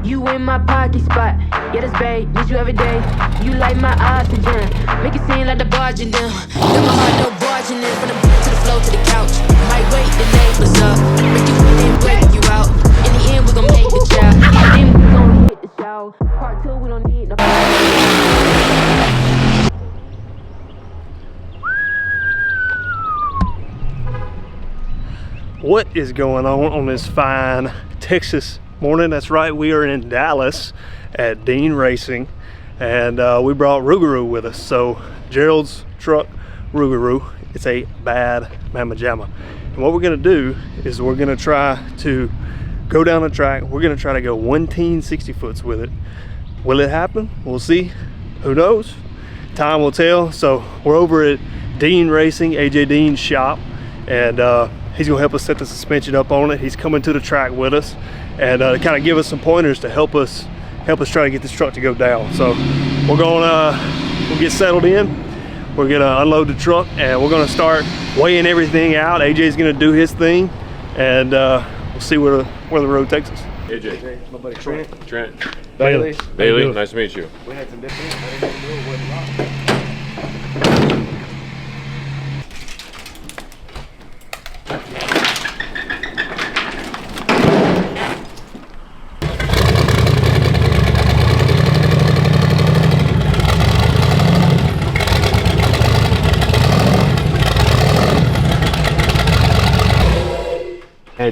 You in my party spot. Yeah, that's babe, need you every day. You like my oxygen. Make it seem like the barging down. Got my heart no barging in. From the bed to the floor to the couch. Might wait the neighbors up. Make you in and break you out. In the end, we gon' make the child. Then we gon' hit the shower. Part 2, we don't need no. What is going on this fine Texas morning? That's right, we are in Dallas at Dean Racing, and we brought ROUGAROU with us. So Gerald's truck, ROUGAROU, it's a bad mamma jamma. And what we're gonna do is we're gonna try to go down the track. We're gonna try to go 1 60 foots with it. Will it happen? We'll see. Who knows? Time will tell. So we're over at Dean Racing, AJ Dean's shop, and he's gonna help us set the suspension up on it. He's coming to the track with us and kind of give us some pointers to help us try to get this truck to go down. So we'll get settled in. We're gonna unload the truck and we're gonna start weighing everything out. AJ's gonna do his thing, and we'll see where the road takes us. AJ, my buddy Trent. Bailey. Bailey, nice to meet you. We had some different. I didn't know it wasn't locked.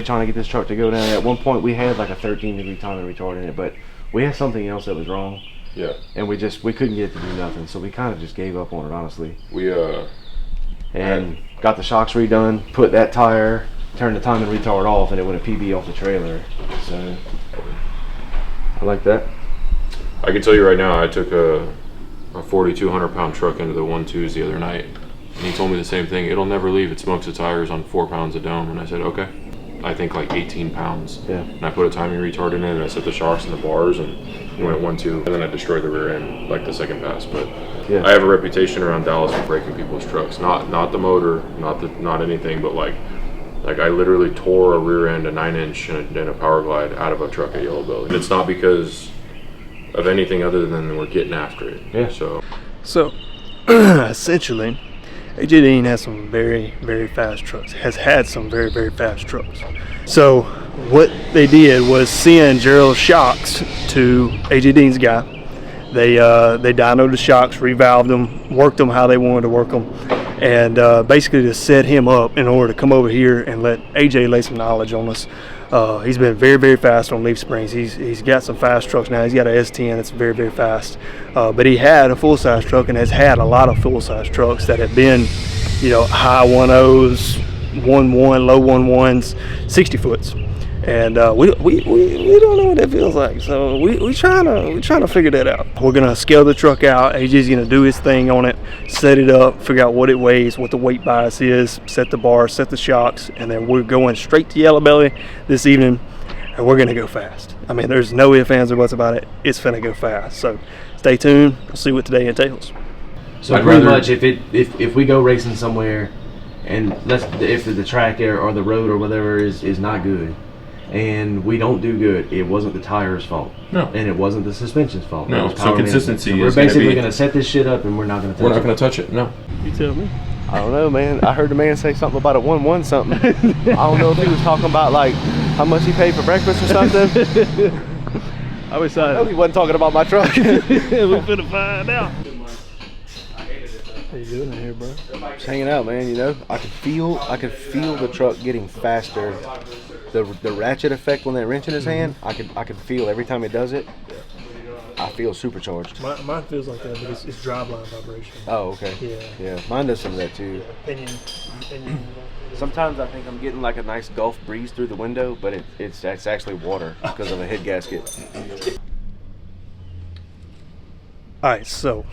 Trying to get this truck to go down. At one point we had like a 13-degree timing retard in it, but we had something else that was wrong. Yeah. And we couldn't get it to do nothing, so we kind of just gave up on it, honestly. We got the shocks redone, put that tire, turned the timing retard off, and it went a PB off the trailer. So I like that. I can tell you right now, I took a 4,200-pound truck into the 1-2s the other night, and he told me the same thing. It'll never leave. It smokes the tires on 4 pounds of dome. And I said, okay. I think like 18 pounds. Yeah. And I put a timing retard in it, and I set the shocks in the bars, and we went 1-2, and then I destroyed the rear end like the second pass. But yeah. I have a reputation around Dallas for breaking people's trucks. Not the motor, not anything, but like I literally tore a rear end, a 9-inch and a power glide out of a truck at Yellow Belly. And it's not because of anything other than we're getting after it. Yeah. So Essentially, AJ Dean has some very, very fast trucks, has had some very, very fast trucks. So what they did was send Gerald's shocks to AJ Dean's guy. They dynoed the shocks, revalved them, worked them how they wanted to work them, and basically to set him up in order to come over here and let AJ lay some knowledge on us. He's been very, very fast on leaf springs. He's got some fast trucks now. He's got an S10 that's very, very fast. But he had a full-size truck and has had a lot of full-size trucks that have been, high 1.0s, 1.1, low 1.1s, 60 foots. And we don't know what that feels like. So we trying to figure that out. We're gonna scale the truck out. AJ's gonna do his thing on it, set it up, figure out what it weighs, what the weight bias is, set the bar, set the shocks, and then we're going straight to Yellow Belly this evening, and we're gonna go fast. I mean, there's no ifs, ands, or buts about it. It's finna go fast. So stay tuned. We'll see what today entails. So pretty much, if we go racing somewhere, and if the track or the road or whatever is not good, and we don't do good, it wasn't the tire's fault. No. And it wasn't the suspension's fault. No. So consistency is we're basically going to set this shit up, and we're not going to touch it. We're not going to touch it. No. You tell me. I don't know, man. I heard the man say something about a 1-1 something. I don't know if he was talking about like how much he paid for breakfast or something. I was excited. I know he wasn't talking about my truck. We're finna find out. How you doing in here, bro? Just hanging out, man. I could feel the truck getting faster. The ratchet effect when that wrench in his hand, I could feel every time it does it. I feel supercharged. Mine feels like that, but it's driveline vibration. Oh, okay. Yeah. Mine does some of that too. Opinion. Sometimes I think I'm getting like a nice Gulf breeze through the window, but it's actually water because of a head gasket. All right, so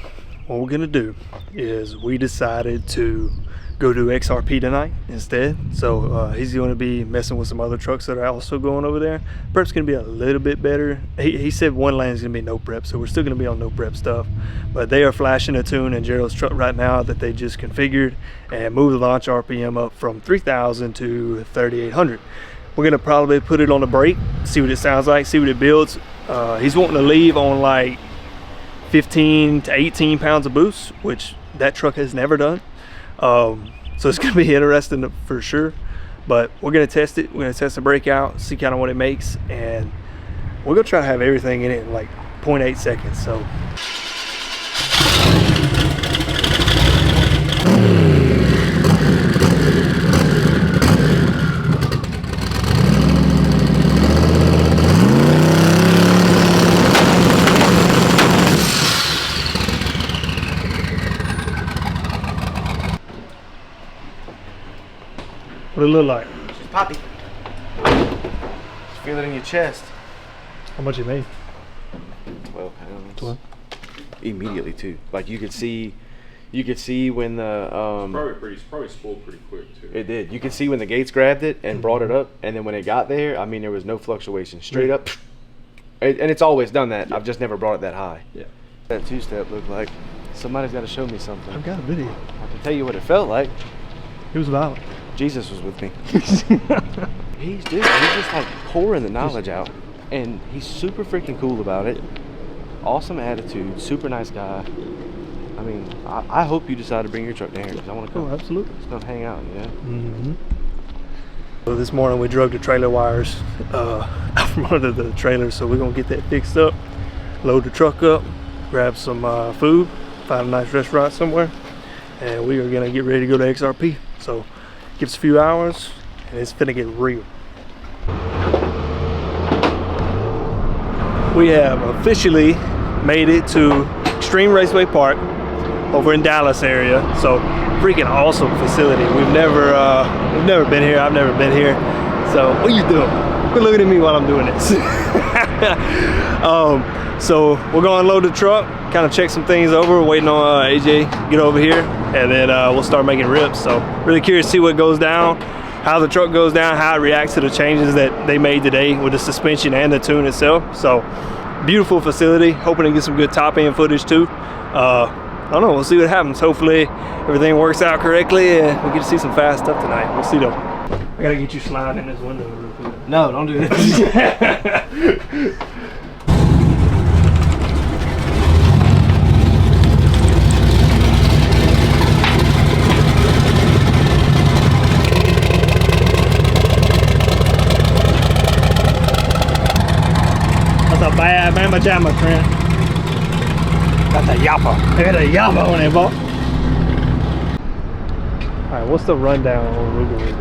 what we're gonna do is we decided to go do XRP tonight instead. So he's going to be messing with some other trucks that are also going over there. Prep's going to be a little bit better. He said one lane is going to be no prep, so we're still going to be on no prep stuff. But they are flashing a tune in Gerald's truck right now that they just configured and moved the launch RPM up from 3,000 to 3,800. We're going to probably put it on the brake, see what it sounds like, see what it builds. He's wanting to leave on like 15 to 18 pounds of boost, which that truck has never done. So it's gonna be interesting for sure. But we're gonna test it. We're gonna test the breakout, see kind of what it makes, and we're gonna try to have everything in it in like 0.8 seconds. So. What it look like? She's poppy. Just feel it in your chest. How much it made? 12 pounds. 12. Immediately too. Like you could see when the probably spooled pretty quick too. It did. You could see when the gates grabbed it and brought it up, and then when it got there, I mean, there was no fluctuation. Straight up. And it's always done that. I've just never brought it that high. Yeah. That two-step looked like. Somebody's got to show me something. I've got a video. I can tell you what it felt like. It was violent. Jesus was with me. He's just like pouring the knowledge out, and he's super freaking cool about it. Awesome attitude, super nice guy. I mean, I hope you decide to bring your truck down here because I want to come. Oh, absolutely. Just come hang out, you know. Mm-hmm. So this morning we drug the trailer wires out from under the trailer, so we're gonna get that fixed up, load the truck up, grab some food, find a nice restaurant somewhere, and we are gonna get ready to go to XRP. So give us a few hours and it's gonna get real. We have officially made it to Extreme Raceway Park over in Dallas area. So freaking awesome facility. We've never been here. I've never been here. So what are you doing? Quit looking at me while I'm doing this. So we're gonna unload the truck, kind of check some things over, waiting on AJ to get over here, and then we'll start making rips. So really curious to see what goes down, how the truck goes down, how it reacts to the changes that they made today with the suspension and the tune itself. So beautiful facility, hoping to get some good top end footage too. I don't know, we'll see what happens. Hopefully everything works out correctly and we get to see some fast stuff tonight. We'll see though. I gotta get you sliding in this window real quick. No, don't do that. That's a bad mama jamma, Trent. That's a yapper. I got a yapper on it, boy. Alright, what's the rundown on ROUGAROU?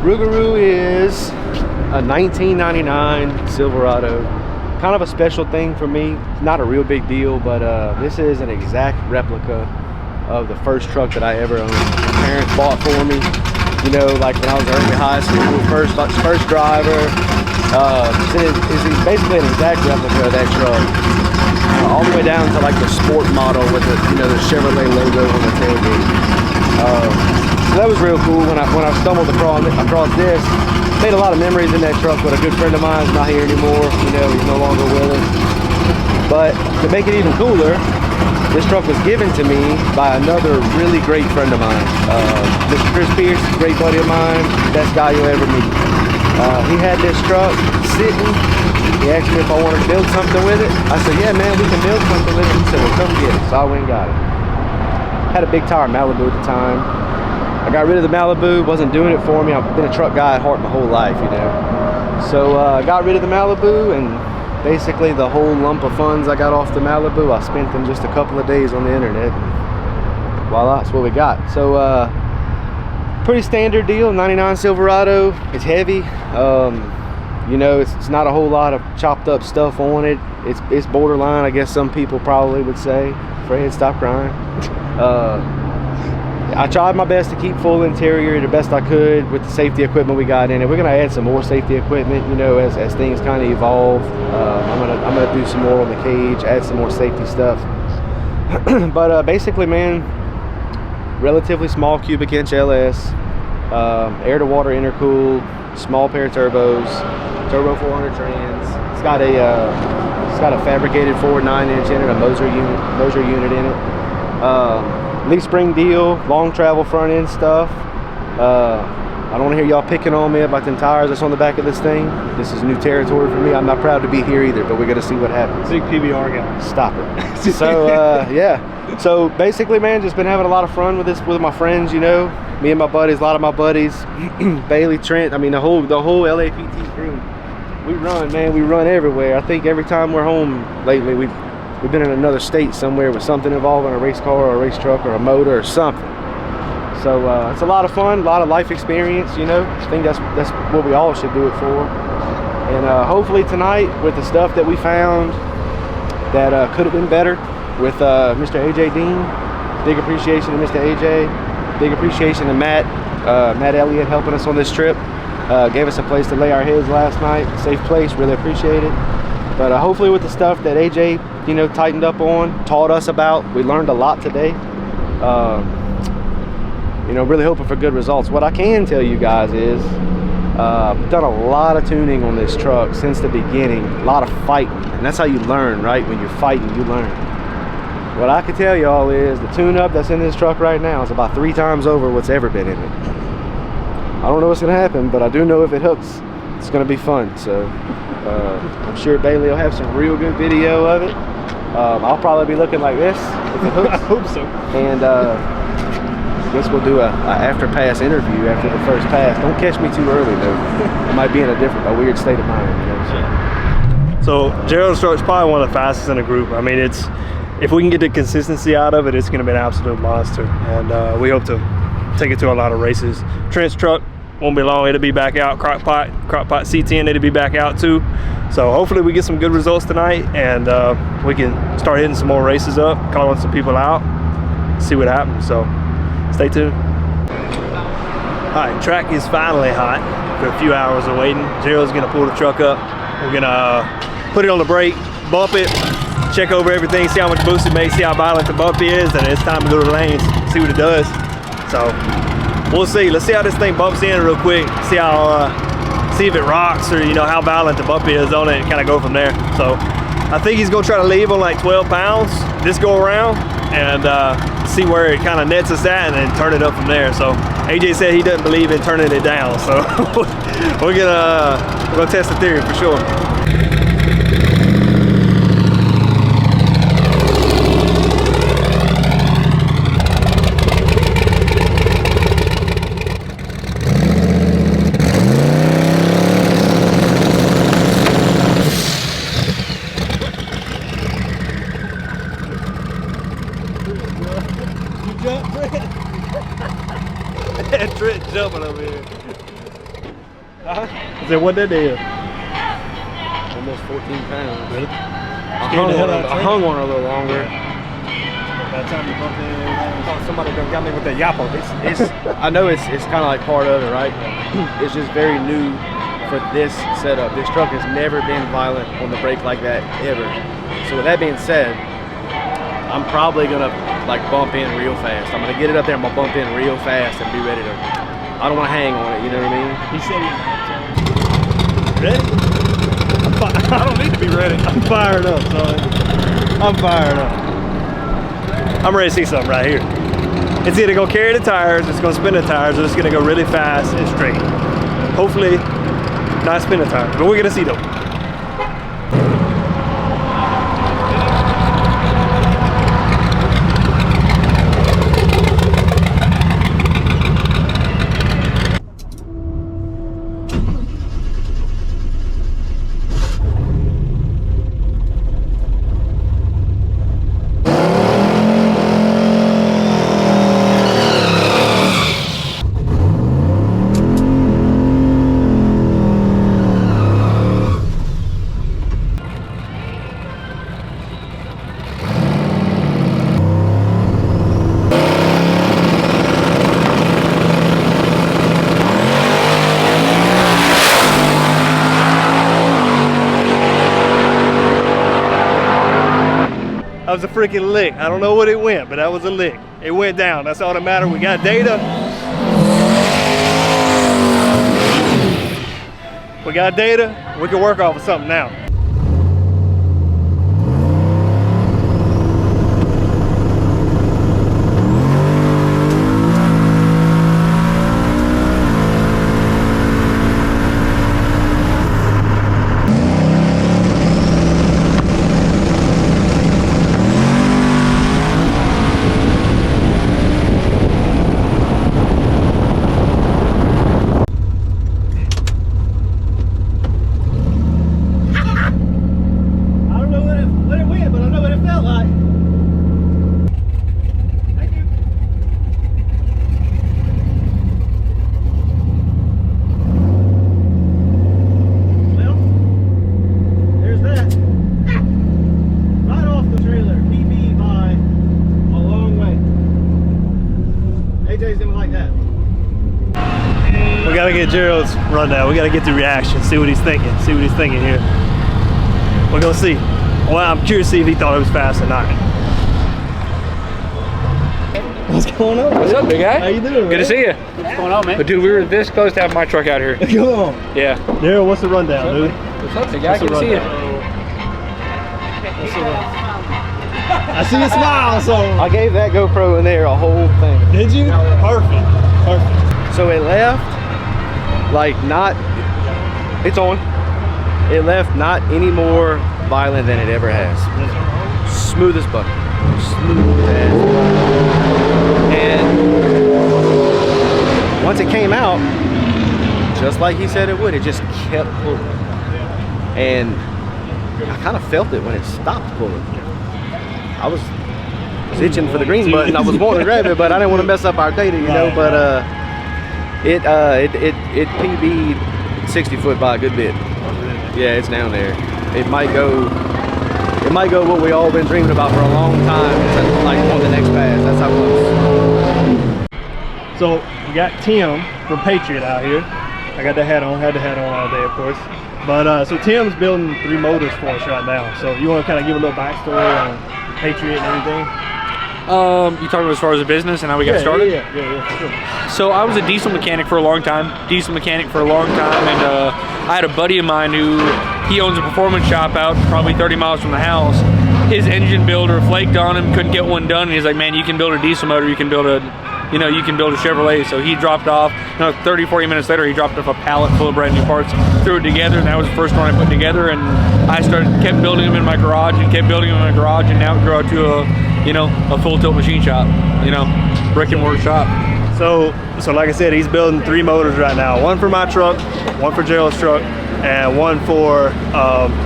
ROUGAROU is a 1999 Silverado. Kind of a special thing for me. Not a real big deal, but this is an exact replica of the first truck that I ever owned. My parents bought for me. You know, like when I was early high school, first driver. It's basically an exact replica of that truck. All the way down to like the sport model with the, you know, the Chevrolet logo on the tailgate. So that was real cool when I stumbled across this. Made a lot of memories in that truck with a good friend of mine who's not here anymore. You know, he's no longer with us. But to make it even cooler, this truck was given to me by another really great friend of mine. Mr. Chris Pierce, great buddy of mine, best guy you'll ever meet. He had this truck sitting. He asked me if I wanted to build something with it. I said, yeah, man, we can build something with it. He said, well, come get it. So I went and got it. Had a big tire Malibu at the time. I got rid of the Malibu, wasn't doing it for me. I've been a truck guy at heart my whole life, you know. So I got rid of the Malibu, and basically the whole lump of funds I got off the Malibu, I spent them just a couple of days on the internet. And voila, that's what we got. So pretty standard deal, 99 Silverado. It's heavy. You know, it's not a whole lot of chopped up stuff on it. It's borderline, I guess some people probably would say. Fred, stop crying. I tried my best to keep full interior the best I could with the safety equipment we got in it. We're gonna add some more safety equipment, you know, as things kind of evolve. I'm gonna do some more on the cage, add some more safety stuff. But basically, man, relatively small cubic inch LS, air to water intercooled, small pair of turbos, turbo 400 trans. It's got a fabricated forward 9-inch in it, a Moser unit in it. Leaf spring deal, long travel front end stuff. I don't want to hear y'all picking on me about them tires that's on the back of this thing. This is new territory for me. I'm not proud to be here either, but we're gonna see what happens. Big PBR guy. Stop it. So yeah. So basically, man, just been having a lot of fun with this with my friends. You know, me and my buddies, a lot of my buddies, Bailey, Trent. I mean, the whole LAPT crew. We run, man. We run everywhere. I think every time we're home lately, we've been in another state somewhere with something involving a race car or a race truck or a motor or something. So it's a lot of fun, a lot of life experience, you know. I think that's what we all should do it for. And hopefully tonight, with the stuff that we found that could have been better, with Mr. AJ Dean, big appreciation to Mr. AJ, big appreciation to Matt Elliott helping us on this trip. Gave us a place to lay our heads last night, safe place, really appreciate it. But hopefully with the stuff that AJ, you know, tightened up on, taught us about, we learned a lot today. You know, really hoping for good results. What I can tell you guys is I've done a lot of tuning on this truck since the beginning, a lot of fighting, and that's how you learn, right? When you're fighting, you learn. What I can tell y'all is the tune-up that's in this truck right now is about 3 times over what's ever been in it. I don't know what's gonna happen, but I do know if it hooks, it's gonna be fun. So I'm sure Bailey will have some real good video of it. I'll probably be looking like this if it hooks. I hope so. And I guess we'll do a after pass interview after the first pass. Don't catch me too early though. I might be in a weird state of mind, you know. So Gerald's truck's probably one of the fastest in the group. I mean, if we can get the consistency out of it, it's going to be an absolute monster. And we hope to take it to a lot of races. Trent's truck won't be long. It'll be back out. Crockpot C10, it'll be back out too. So hopefully we get some good results tonight, and we can start hitting some more races up, calling some people out, see what happens. So stay tuned. All right, track is finally hot after a few hours of waiting. Gerald's gonna pull the truck up. We're gonna put it on the brake, bump it, check over everything, see how much boost it makes, see how violent the bump is, and it's time to go to the lanes, see what it does. So we'll see. Let's see how this thing bumps in real quick. See if it rocks, or you know how violent the bump is on it, and kind of go from there. So I think he's gonna try to leave on like 12 pounds this go around, and see where it kind of nets us at, and then turn it up from there. So AJ said he doesn't believe in turning it down, so we're gonna test the theory for sure. Trent jumping over here. Is that what that is? Almost 14 pounds. Really? I hung on her a little longer. By the time you bump in, I thought somebody got me with that yappo. I know it's kind of like part of it, right? It's just very new for this setup. This truck has never been violent on the brake like that ever. So with that being said, I'm probably gonna like bump in real fast. I'm gonna get it up there, I'm gonna bump in real fast and be ready to, I don't wanna hang on it, you know what I mean? he said he ready? I don't need to be ready. I'm fired up, son. I'm fired up. I'm ready to see something right here. It's either gonna carry the tires, it's gonna spin the tires, or it's gonna go really fast and straight. Hopefully, not spin the tires, but we're gonna see though. That was a freaking lick. I don't know what it went, but that was a lick. It went down. That's all that mattered. We got data. We got data. We can work off of something now. get Gerald's rundown. We gotta get the reaction, see what he's thinking, here. We're gonna see. Well, I'm curious to see if he thought it was fast or not. What's going on? What's up, big guy? How you doing? Good to see you. What's going on, man? But dude, we were this close to having my truck out here. Come on. Yeah. Daryl, what's the rundown, dude? What's up, big guy? Good to see you. I see you smile, so. I gave that GoPro in there a whole thing. Did you? Perfect. Perfect. So it left, like not, it's on. It left not any more violent than it ever has. Smooth as butter. Smooth as butter. And once it came out, just like he said it would, it just kept pulling. And I kind of felt it when it stopped pulling. I was itching for the green button. I was wanting to grab it, but I didn't want to mess up our data, you know. But it PB'd 60 foot by a good bit. Yeah, it's down there. It might go what we all been dreaming about for a long time. It's like on the next pass. That's how close. So we got Tim from Patriot out here. I got the hat on, had the hat on all day, of course. But so Tim's building 3 motors for us right now. So you want to kind of give a little backstory on Patriot and everything? You talking about as far as the business and how we got started? Yeah, sure. So I was a diesel mechanic for a long time. And I had a buddy of mine who, he owns a performance shop out probably 30 miles from the house. His engine builder flaked on him, couldn't get one done, and he's like, man, you can build a diesel motor, you can build a Chevrolet. So he dropped off, 30, 40 minutes later, he dropped off a pallet full of brand new parts, threw it together, and that was the first one I put together. And I kept building them in my garage, and now it grew out to a full tilt machine shop, brick and mortar shop. So like I said, he's building 3 motors right now. One for my truck, one for Gerald's truck, and one for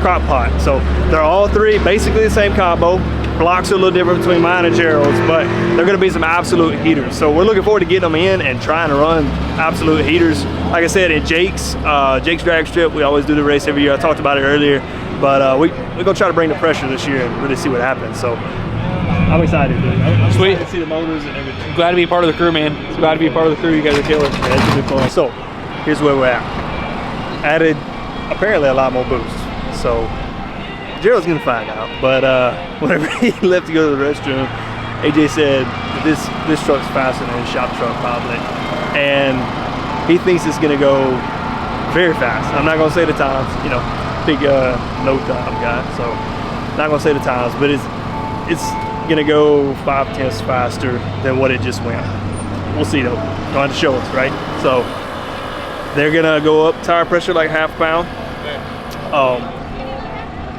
Crock Pot. So they're all 3 basically the same combo. Blocks are a little different between mine and Gerald's, but they're gonna be some absolute heaters. So we're looking forward to getting them in and trying to run absolute heaters. Like I said, in Jake's drag strip, we always do the race every year. I talked about it earlier, but we're gonna try to bring the pressure this year and really see what happens. So I'm excited, dude. I'm Sweet. excited to see the motors and everything. Glad to be part of the crew, man. It's glad to be part of the crew. You guys are killers. Yeah, it's gonna be fun. So here's where we're at. Added apparently a lot more boost. So Gerald's gonna find out, but whenever he left to go to the restroom, AJ said this truck's faster than his shop truck probably, and he thinks it's gonna go very fast. I'm not gonna say the times, big no time guy, so not gonna say the times, but it's gonna go 5/10 faster than what it just went. We'll see though. Going to show us, right? So they're gonna go up tire pressure like half a pound.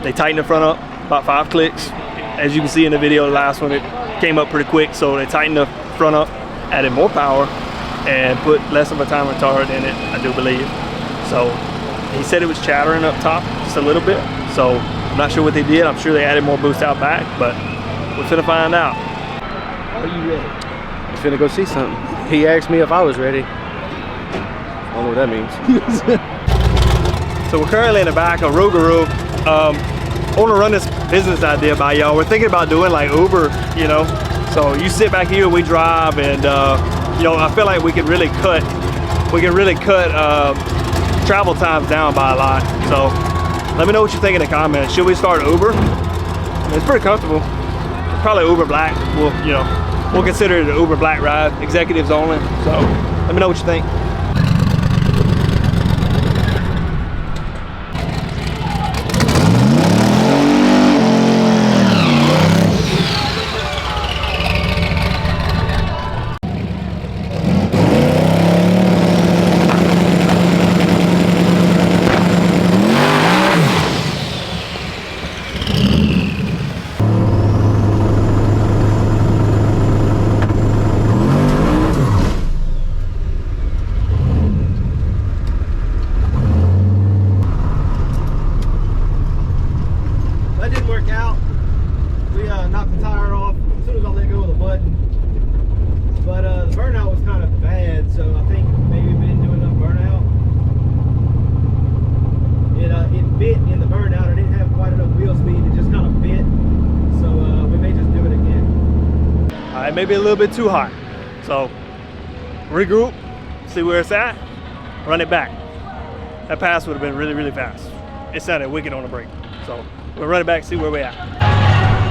They tighten the front up about 5 clicks. As you can see in the video, the last one, it came up pretty quick. So they tightened the front up, added more power, and put less of a time retard in it, I do believe. So he said it was chattering up top just a little bit. So I'm not sure what they did. I'm sure they added more boost out back, but we're finna find out. Are you ready? I'm finna go see something. He asked me if I was ready. I don't know what that means. So we're currently in the back of ROUGAROU. I want to run this business idea by y'all. We're thinking about doing like Uber, So you sit back here, we drive, and I feel like we can really cut travel times down by a lot. So let me know what you think in the comments. Should we start Uber? It's pretty comfortable. Probably Uber Black. We'll consider it an Uber Black ride, executives only. So let me know what you think. Maybe a little bit too hot. So regroup, see where it's at, run it back. That pass would have been really, really fast. It sounded wicked on the brake. So we'll run it back, see where we're at.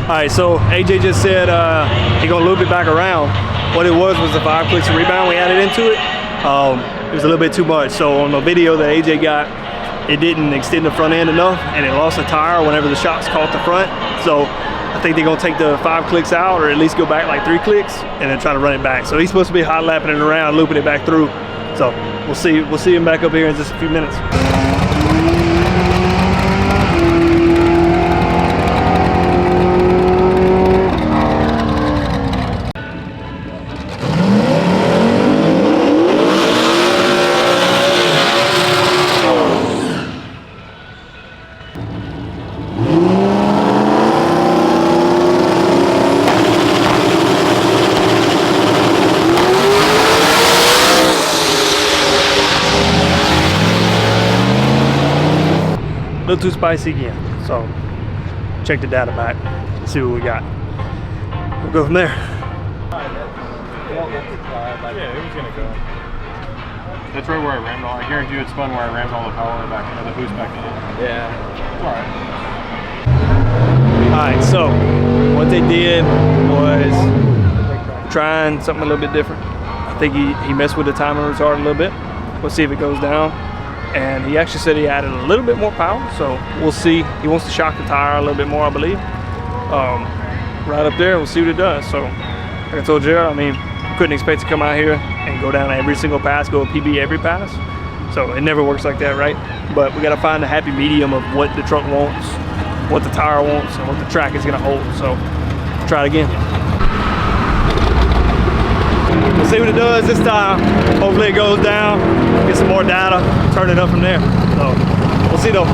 All right, so AJ just said he gonna loop it back around. What it was the 5 clicks of rebound we added into it. It was a little bit too much. So on the video that AJ got, it didn't extend the front end enough, and it lost a tire whenever the shots caught the front. So I think they're gonna take the 5 clicks out, or at least go back like 3 clicks, and then try to run it back. So he's supposed to be hot lapping it around, looping it back through. So we'll see him back up here in just a few minutes. A little too spicy again, so check the data back, see what we got. We'll go from there. Yeah, it was gonna go. That's right where I rammed all. I guarantee you it spun where I rammed all the power back into the boost back in. Yeah. All right, so what they did was trying something a little bit different. I think he messed with the timing retard a little bit. We'll see if it goes down. And he actually said he added a little bit more power, so we'll see. He wants to shock the tire a little bit more, I believe. Right up there, we'll see what it does. So, like I told Gerald, I mean, couldn't expect to come out here and go down every single pass, go a PB every pass. So it never works like that, right? But we gotta find the happy medium of what the truck wants, what the tire wants, and what the track is gonna hold. So, try it again. We'll see what it does this time. Hopefully it goes down, get some more data, turn it up from there. So we'll see though.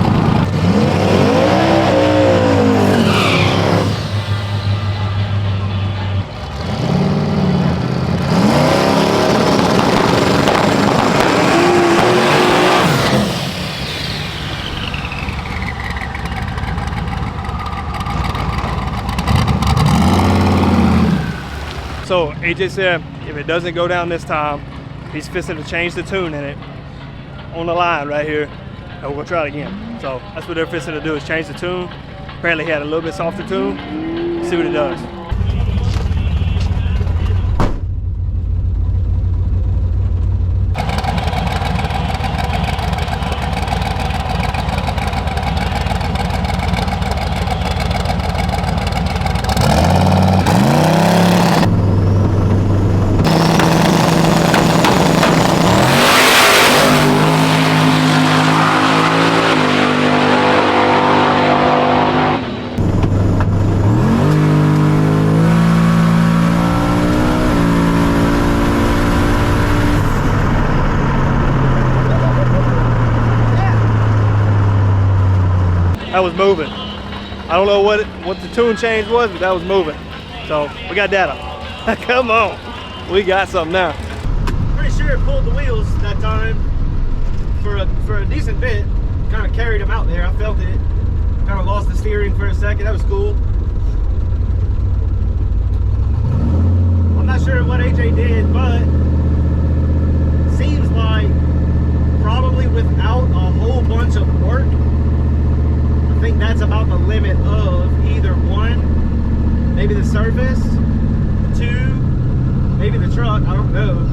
So AJ said if it doesn't go down this time, he's fixing to change the tune in it on the line right here, and we're gonna try it again. So that's what they're fixing to do, is change the tune. Apparently he had a little bit softer tune. See what it does. That was moving. I don't know what the tune change was, but that was moving. So we got data. Come on, we got something now. Pretty sure it pulled the wheels that time for a decent bit. Kind of carried them out there. I felt it. Kind of lost the steering for a second. That was cool. I'm not sure what AJ did, but seems like probably without a whole bunch of work, I think that's about the limit of either one, maybe the surface, two, maybe the truck, I don't know.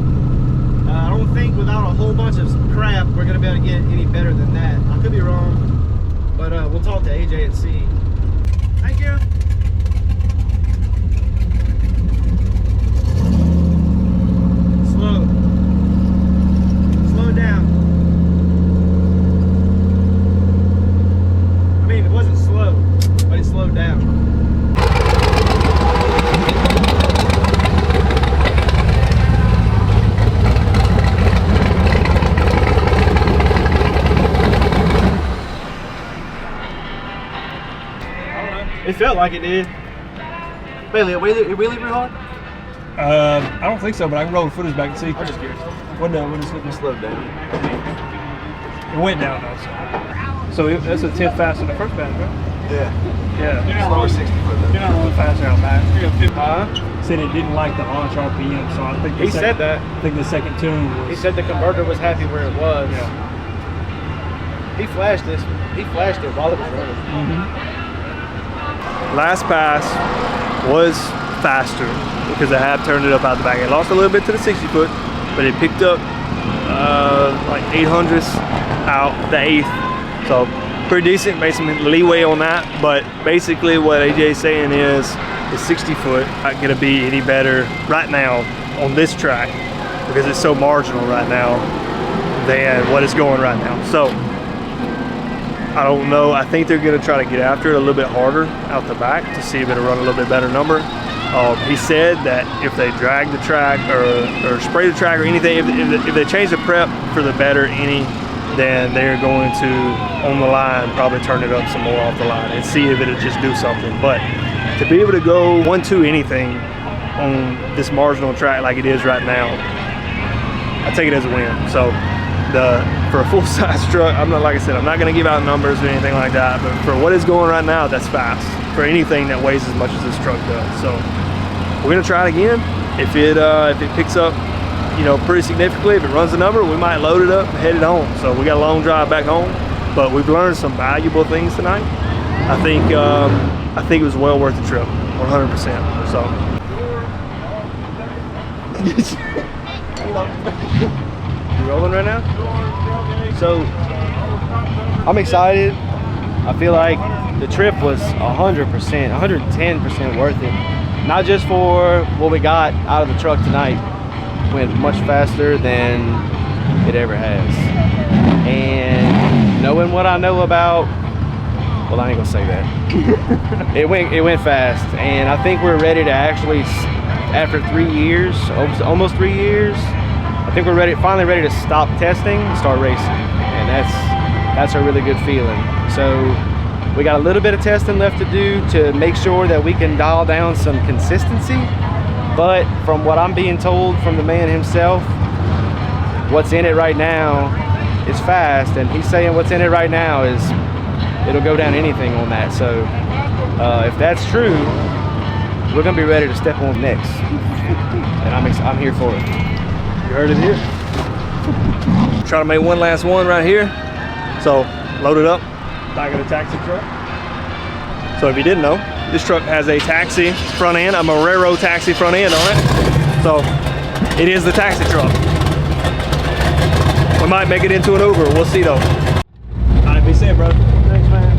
I don't think without a whole bunch of crap we're gonna be able to get any better than that. I could be wrong, but we'll talk to AJ and see. Thank you. Slow down. I mean, it wasn't slow, but it slowed down. It felt like it did. Bailey, did we leave real hard? I don't think so, but I can roll the footage back and see. I'm just curious. What is it? Just slowed down. It went down though. So that's a 10th faster than the first pass, right? Yeah. Yeah. Slower 60 foot. You're not running faster out back. Said it didn't like the launch RPM, so I think He said that. I think the second tune was. He said the converter was happy where it was. Yeah. He flashed this. He flashed it while it was running. Last pass was faster because I have turned it up out the back. It lost a little bit to the 60 foot, but it picked up like 800ths out the 8th. So pretty decent, made some leeway on that. But basically what AJ's saying is the 60 foot not gonna be any better right now on this track because it's so marginal right now than what it's going right now. So I don't know. I think they're going to try to get after it a little bit harder out the back to see if it'll run a little bit better number. He said that if they drag the track or spray the track or anything, if they change the prep for the better then they're going to, on the line, probably turn it up some more off the line and see if it'll just do something. But to be able to go 1-2 anything on this marginal track like it is right now, I take it as a win. So for a full-size truck, I'm not, like I said, I'm not going to give out numbers or anything like that, but for what is going right now, that's fast for anything that weighs as much as this truck does. So we're going to try it again. If it picks up, you know, pretty significantly, if it runs the number, we might load it up and head it home. So we got a long drive back home, but we've learned some valuable things tonight. I think it was well worth the trip, 100%. So. Rolling right now? So I'm excited. I feel like the trip was 100%, 110% worth it. Not just for what we got out of the truck tonight. Went much faster than it ever has. And knowing what I know about, well, I ain't gonna say that. It went fast, and I think we're ready to actually, after 3 years, almost 3 years, I think we're finally ready to stop testing and start racing, and that's a really good feeling. So we got a little bit of testing left to do to make sure that we can dial down some consistency, but from what I'm being told from the man himself, what's in it right now is fast, and he's saying what's in it right now is it'll go down anything on that. So if that's true, we're gonna be ready to step on next, and I'm here for it. You heard it here. Trying to make one last one right here. So load it up, back of the taxi truck. So if you didn't know, this truck has a taxi front end, a ROUGAROU taxi front end on it. So it is the taxi truck. We might make it into an Uber, we'll see though. All right, be safe, bro. Thanks, man.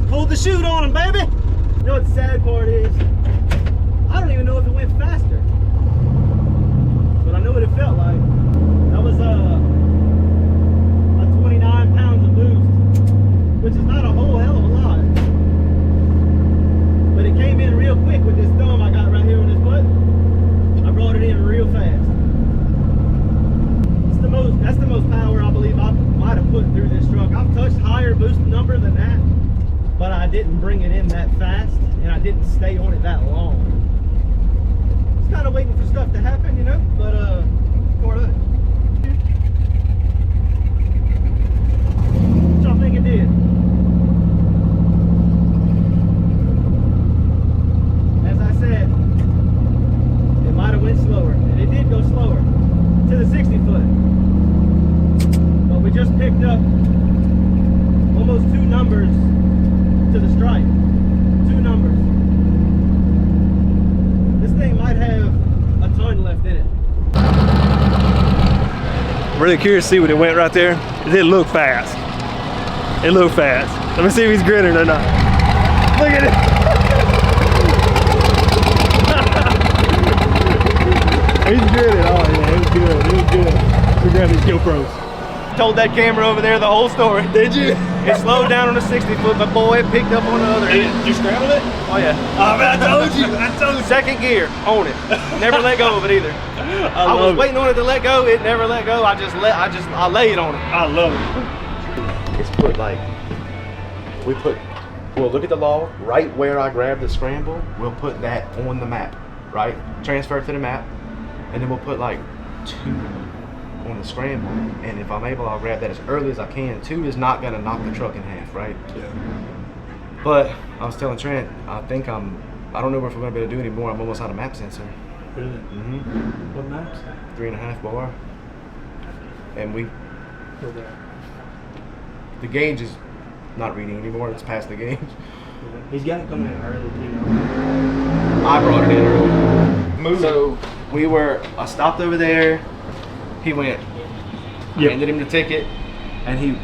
Pulled the chute on him, baby. You know what the sad part is? I don't even know if it went faster. But I know what it felt like. That was like 29 pounds of boost, which is not a whole hell of a lot. But it came in real quick with this thumb I got right here on this button. I brought it in real fast. That's the most power I believe I might have put through this truck. I've touched higher boost number than that, but I didn't bring it in that fast, and I didn't stay on it that long. Just kind of waiting for stuff to happen, you know, but for that. What y'all think it did? As I said, it might have went slower, and it did go slower to the 60 foot. just picked up almost 2 numbers to the stripe. 2 numbers. This thing might have a ton left in it. I'm really curious to see what it went right there. It did look fast. It looked fast. Let me see if he's grinning or not. Look at it. He's grinning. Oh yeah, it was good. It was good. We grabbed these GoPros. Told that camera over there the whole story. Did you? It slowed down on the 60-foot, but boy, it picked up on the other end. Did you scramble it? Oh yeah. Oh man, I told you. I told you. Second gear, on it. Never let go of it either. I was waiting on it to let go. It never let go. I laid on it. I love it. It's put like, we'll look at the log, right where I grabbed the scramble, we'll put that on the map, right? Transfer it to the map, and then we'll put like 2 on the scramble, and if I'm able, I'll grab that as early as I can. 2 is not gonna knock the truck in half, right? Yeah. But I was telling Trent, I don't know if we're gonna be able to do any more. I'm almost out of map sensor. Really? Mm-hmm. What maps? 3.5 bar. And the gauge is not reading anymore. It's past the gauge. He's got it coming in early, you know. I brought it in early. So I stopped over there. He went, handed him the ticket, and he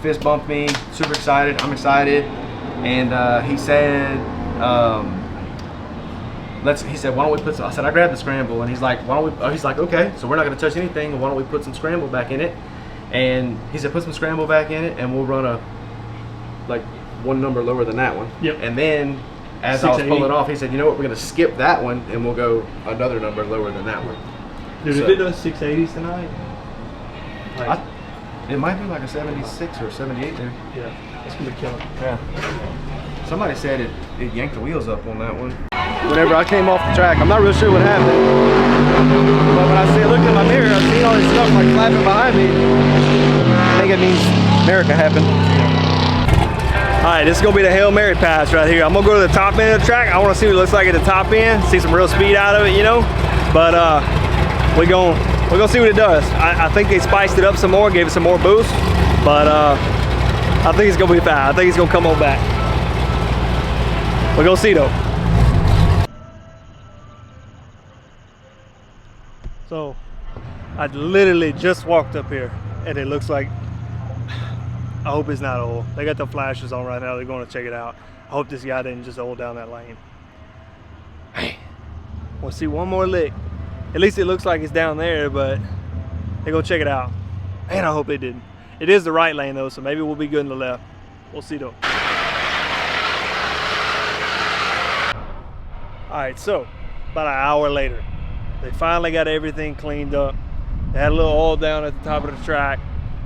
fist bumped me. Super excited. I'm excited. And he said, he said, why don't we put some, I said, I grabbed the scramble, and he's like, he's like, okay, so we're not gonna touch anything, why don't we put some scramble back in it? And he said, put some scramble back in it, and we'll run like 1 number lower than that one. Yep. And then, as I was pulling off, he said, you know what, we're gonna skip that one, and we'll go another number lower than that one. Dude, if it does 680s tonight, it might be like a 76 or a 78 there. Yeah, it's gonna be killer. Yeah. Somebody said it yanked the wheels up on that one. Whenever I came off the track, I'm not real sure what happened. But when I looked in my mirror, I seen all this stuff like flapping behind me. I think it means America happened. All right, this is gonna be the Hail Mary pass right here. I'm gonna go to the top end of the track. I wanna see what it looks like at the top end, see some real speed out of it, you know? But we're gonna see what it does. I think they spiced it up some more, gave it some more boost, but I think it's gonna be fast. I think it's gonna come on back. We're gonna see though. So I literally just walked up here and it looks like, I hope it's not oil. They got the flashes on right now. They're going to check it out. I hope this guy didn't just oil down that lane. Hey, we'll see one more lick. At least it looks like it's down there, but they're going to check it out. Man, I hope they didn't. It is the right lane though, so maybe we'll be good in the left. We'll see though. All right, so about an hour later, they finally got everything cleaned up. They had a little oil down at the top of the track.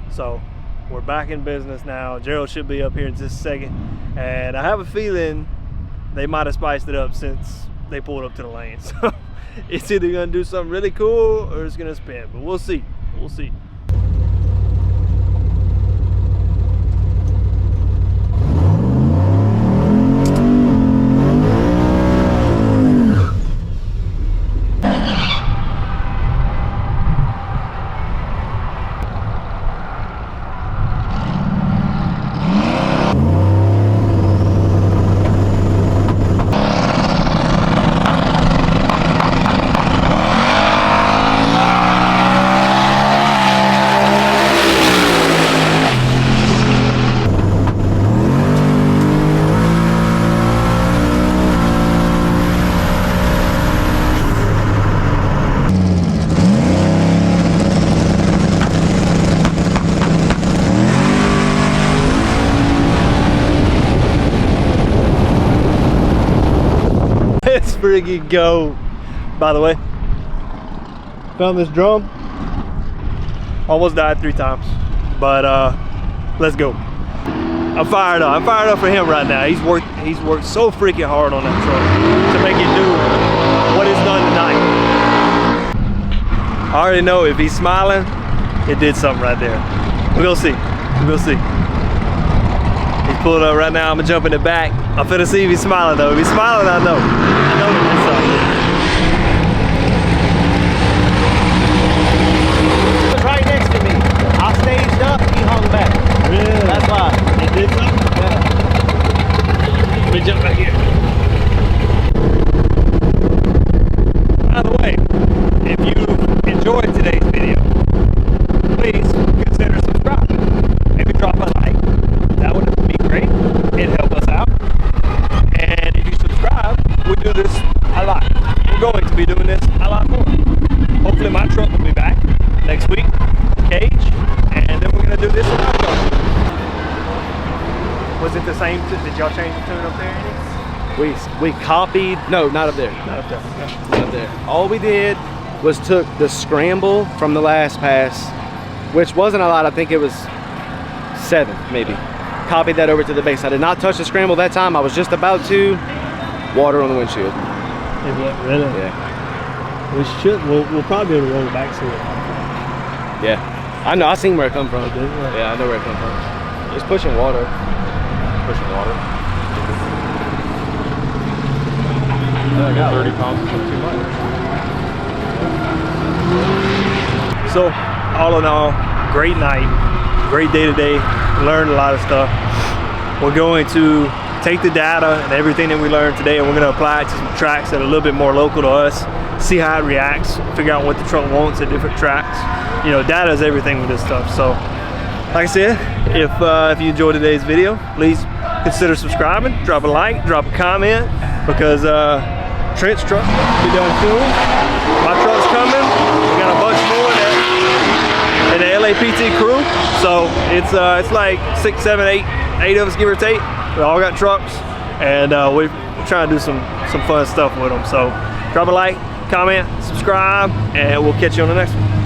So we're back in business now. Gerald should be up here in just a second. And I have a feeling they might have spiced it up since they pulled up to the lane. So it's either gonna do something really cool or it's gonna spin, but we'll see, we'll see. Let's friggin' go. By the way, found this drum. Almost died 3 times, but let's go. I'm fired up. I'm fired up for him right now. He's worked so freaking hard on that truck to make it do what it's done tonight. I already know if he's smiling, it did something right there. We'll see. We'll see. He's pulling up right now. I'm gonna jump in the back. I'm finna see if he's smiling though. If he's smiling, I know. I know it did something. He was right next to me. I staged up. do this one up though. Was it the same? Did y'all change the tune up there any? We copied, no, not up there. Not up there. Not up there. All we did was took the scramble from the last pass, which wasn't a lot. I think it was 7 maybe. Copied that over to the base. I did not touch the scramble that time. I was just about to. Water on the windshield. Really? Yeah. We'll probably be able to roll it back so it. Yeah. I know. I seen where it come from. did, right? Yeah, I know where it come from. It's pushing water. Pushing water. I got 30 pounds is too much. So, all in all, great night, great day today. Learned a lot of stuff. We're going to take the data and everything that we learned today, and we're going to apply it to some tracks that are a little bit more local to us. See how it reacts. Figure out what the truck wants at different tracks. You know, data is everything with this stuff. So, like I said, if you enjoyed today's video, please consider subscribing. Drop a like, drop a comment, because Trent's truck will be done soon. My truck's coming. We got a bunch more in the LAPT crew. So it's like 6, 7, 8 of us, give or take. We all got trucks, and we're trying to do some fun stuff with them. So drop a like, comment, subscribe, and we'll catch you on the next one.